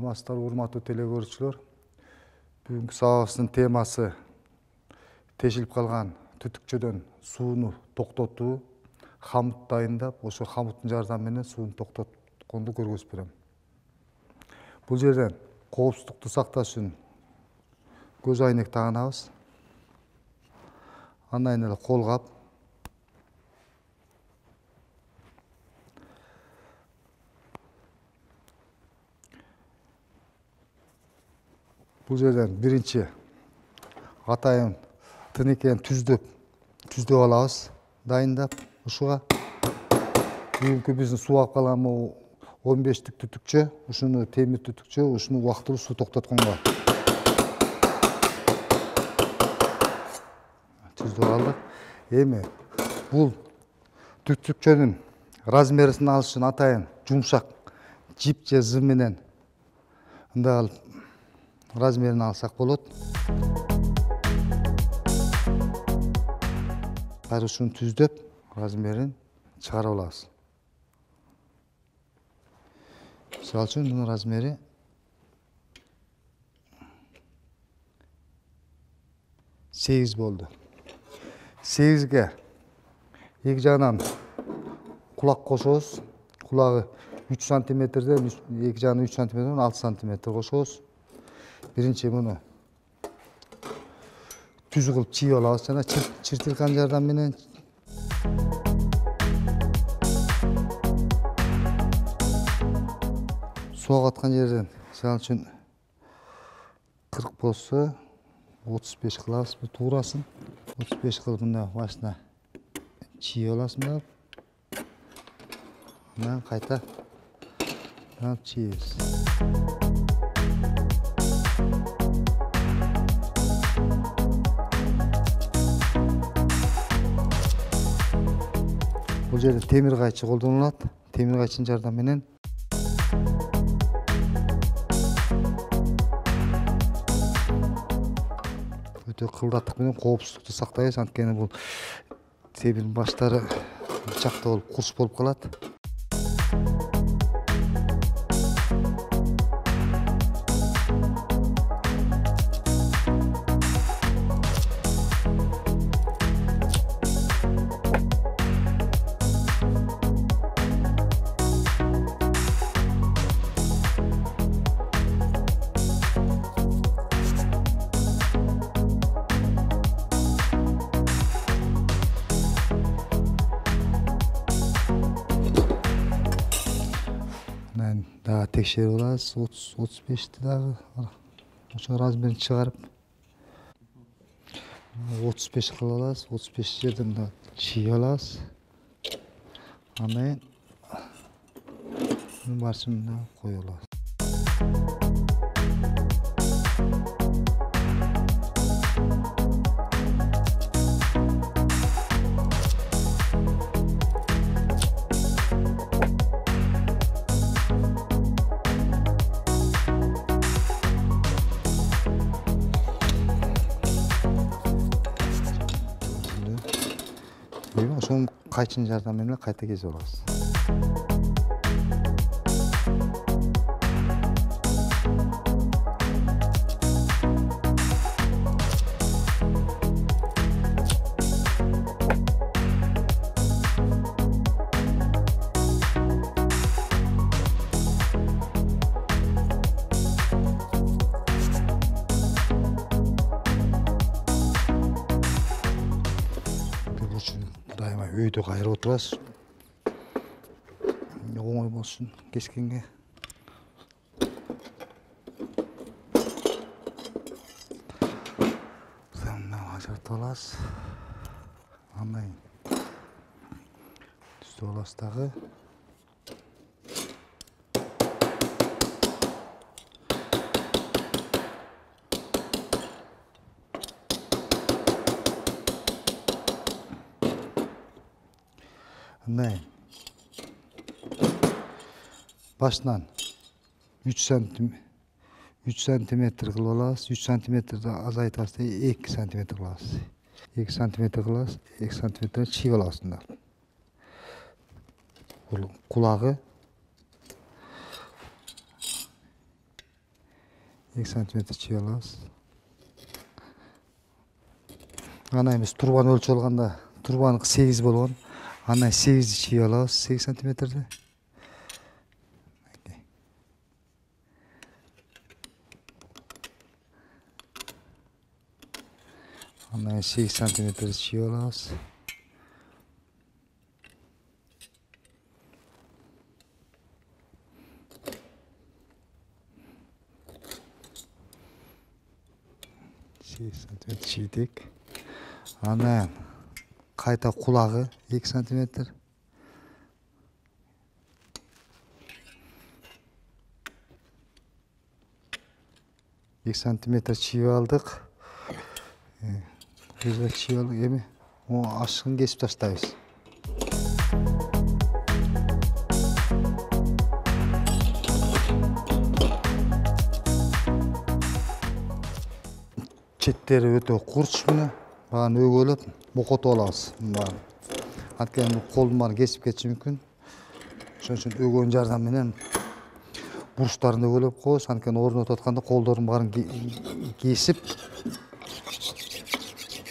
Саламатсыздар, урматтуу телекөрүүчүлөр. Бүгүнкү сабагыбыздын темасы тешилип калган түтүкчөдөн сууну токтотуу, хамут дайындап, ошо хамуттун жардамы менен сууну токтотконду көргөзүп берем. Бул жерден коопсуздукту сакташ үчүн көз айнек тагынабыз. Андан кийин эле колгап, бул жерден биринчи атайын тынекени түздөп алабыз, дайындап. Ушуга бүгүнкү биздин суу алып калган 15тик түтүкчө, ушуну темир түтүкчө, ушуну убактылуу суу токтотконго түздөп алдык. Эми бул түтүкчөнүн размерин алыш үчүн атайын жумшак жип же зым менен мындай кылып размерин алсак болот. Кайра ушуну түздөп, размерин чыгарып алабыз. Мисалы үчүн мунун размери 8 болду. 8ге эки жагынан кулак кошобуз. Кулагы 3 сантиметрден, эки жагынан 3 сантиметрден 6 сантиметр кошобуз. Биринчи муну түз кылып чийип алабыз жана чиртилканын жардамы менен. Суу аткан жерден, мисалы үчүн 40 болсо 35 кылабыз туурасын. 35 кылып мындай башына чийип алабыз мындай. Анан кайта чийебиз. Бул жерде темир кайчы колдонулат. Темир кайчынын жардамы менен өтө кылдаттык менен коопсуздукту сактайбыз. Анткени бул темирдин баштары бычакта болуп курч болуп калат. Дагы текшерип алабыз. 30-35ти дагы ошо размерин чыгарып 35 кылып алабыз. 35 жерден мына чийип алабыз. Андан кийин барсын мына коюп алабыз. Ошонун кайчынын жардамы менен кайта кезип алабыз. Дайыма өйдө кайрып отурабыз. Оңой болсун кескенге. Мына ажыртып алабыз. Андан түздөп алабыз дагы. Башынан 3 сантиметр кылып алабыз. 3 сантиметрди азайтабыз, 2 сантиметр кылабыз. 2 сантиметр кылабыз, 2 сантиметр чийип алабыз мындай. Бул кулагы 2 сантиметр чий алабыз. Ана эмес турбаны өлчөп алганда турбаныкы 8 болгон. Ана 8 чий алабыз, 8 сантиметрди. Ана 8 сантиметр чий алабыз. Сантиметр чийдик. Анан кайта кулагы 2 сантиметр. Сантиметр чийип алдык. Өзгө чийип алдык. Эми ашыгын кесип таштайбыз. Четтери өтө курч мына. Баганы өгөлөп, мокотуп алабыз. Анткени бул колдун баарын кесип кетиши мүмкүн. Ошон үчүн өгөн жардам менен бурчтарын өгөлөп коебуз. Анткени орнотуп атканда колдордун баарын кесип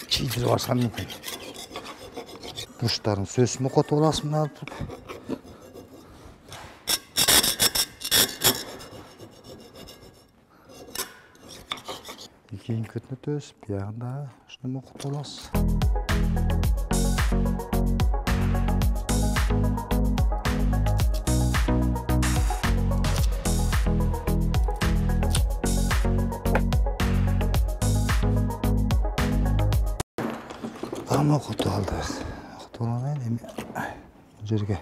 чийдирип алышкан мүмкүн. Бурчтарын сөзсүз мокотуп алабыз мына. Кийин көтүнөтөбүз, биягында ушуну мокотуп алабыз. Мокотуп алдык. Мокотуп алган эми бул жерге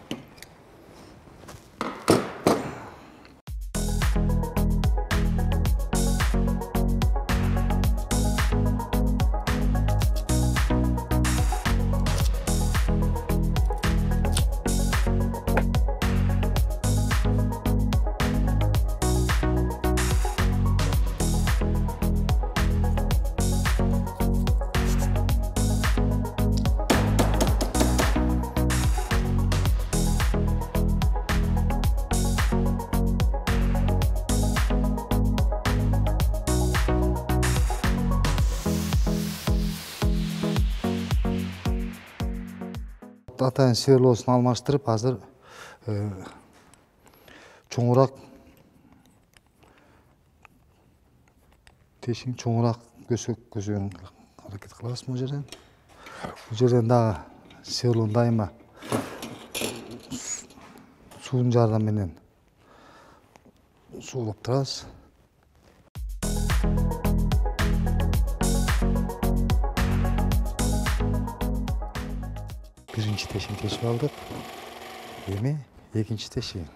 атайын сверлосун алмаштырып, азыр чоңураак тешиң чоңураак көзөгөн аракет кылабыз бул жерден. Бул жерден дагы сверлону дайыма суунун жардамы менен суулап турабыз. Биринчи тешин тешип алдык. Эми экинчи тешин.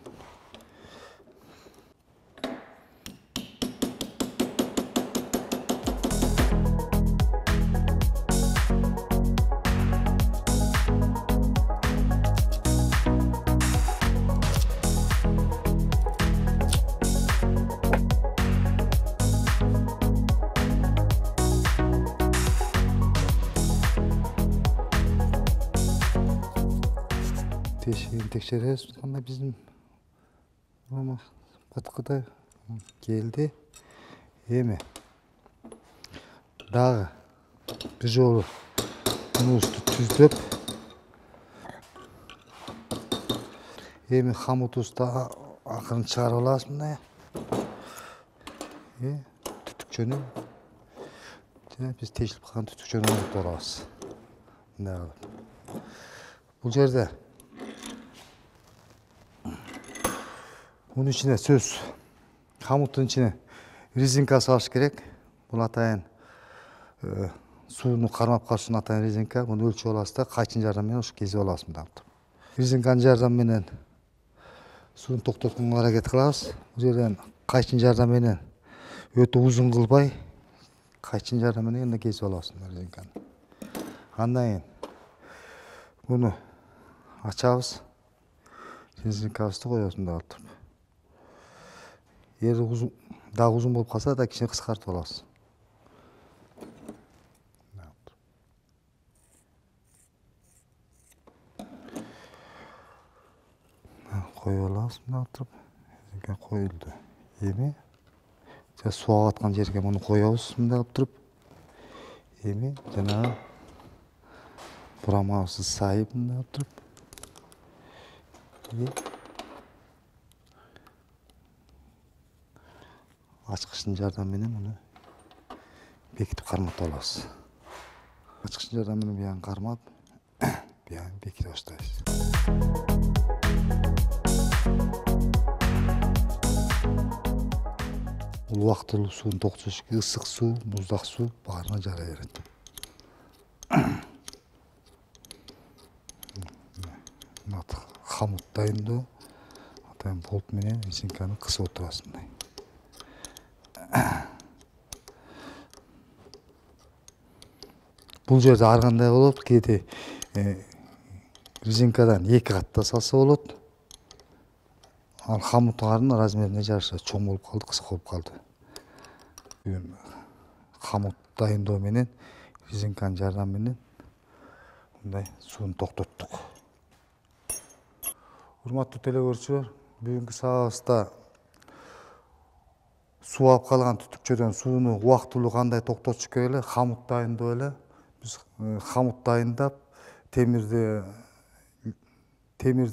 Тешигин текшеребиз. Кандай биздин кыткыдай келди. Эми дагы бир жолу мунусту түздөп, эми хамутубузду акырын чыгарып алабыз мындай. Түтүкчөнү биз тешилип калган түтүкчөнү орнотуп алабыз. Мындай кылып. Бул жерде bunun içine söz, хамуттун içine резинка салыш керек. Бул атайын сууну кармап калыш үчүн атайын резинка. Буну өлчөп алабыз да, кайчын жардам менен ушу кезип алабыз мындай. Резинканын жардамы менен сууну токтотконго аракет кылабыз. Бул жерден кайчын жардам менен өтө узун кылбай, кайчын жардам менен кесип алабыз резинканы. Андан кийин буну ачабыз. Резинкабызды коебуз мындай кылып. Эгер дагы узун болуп калса да кичине кыскартып алабыз. Коюп алабыз мындай кылып. Резинка коюлду. Эми суу аткан жерге муну коебуз мындай кылып туруп. Эми жанагы бурамабызды сайып мындай кылып туруп. Ачкычтын жардамы менен муну бекитип карматып алабыз. Ачкычтын жардамы менен бuyog'ini кармап, buyog'ini bekitip баштайбыз. Бул убактылуу сууну токутуш, ысык суу, муздак суу баарына жарай берет. Хамут дайындоо, атайын болт менен резинканы кысып отурасыз мындай. Бул жерде ар кандай болот, кээде резинкадан 2 катта салса болот. Ал хамуттардын размерине жараша чоң болуп калды, кыска болуп калды. Бүгүн хамут дайындоо менен резинканын жардамы менен мындай сууну токтоттук. Урматтуу телекөрүүчүлөр, бүгүнкү сабагыбызда суу алып калган түтүкчөдөн сууну убактылуу кандай токтотуш керек эле, хамут дайындоо эле. Биз хамут дайындап, темирди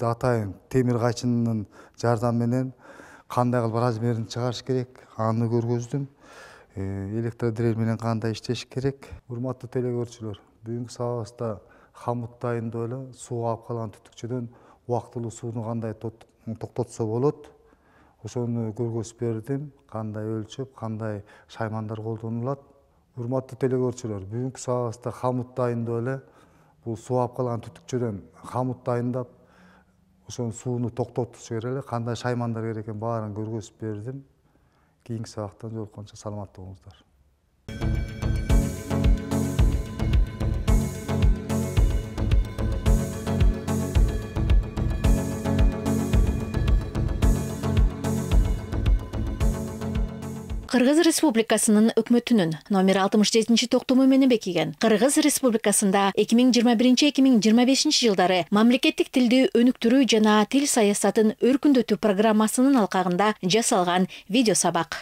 атайын темир кайчынынын жардамы менен кандай кылып размерин чыгарыш керек, аны көргөздүм. Электродрель менен кандай иштеш керек. Урматтуу телекөрүүчүлөр, бүгүнкү сабагыбызда хамут дайындоо эле, суу алып калган түтүкчөдөн убактылуу сууну кандай токтотсо болот, ошону көргөзүп бердим. Кандай өлчөп, кандай шаймандар колдонулат. Урматтуу телекөрүүчүлөр, бүгүнкү сабагыбызда хамут дайындоо эле, бул суу алып калган түтүкчөдөн хамут дайындап, ошонун сууну токтотуш керек эле, кандай шаймандар керек экен баарын көргөзүп бердим. Кийинки сабактан жолукканча саламаттуу болуңуздар. Кыргыз Республикасынын өкмөтүнүн номер 67 токтому менен бекиген Кыргыз Республикасында 2021-2025 жылдары мамлекеттик тилди өнүктүрүү жана тил саясатын өркүндөтүү программасынын алкагында жасалган видео сабак.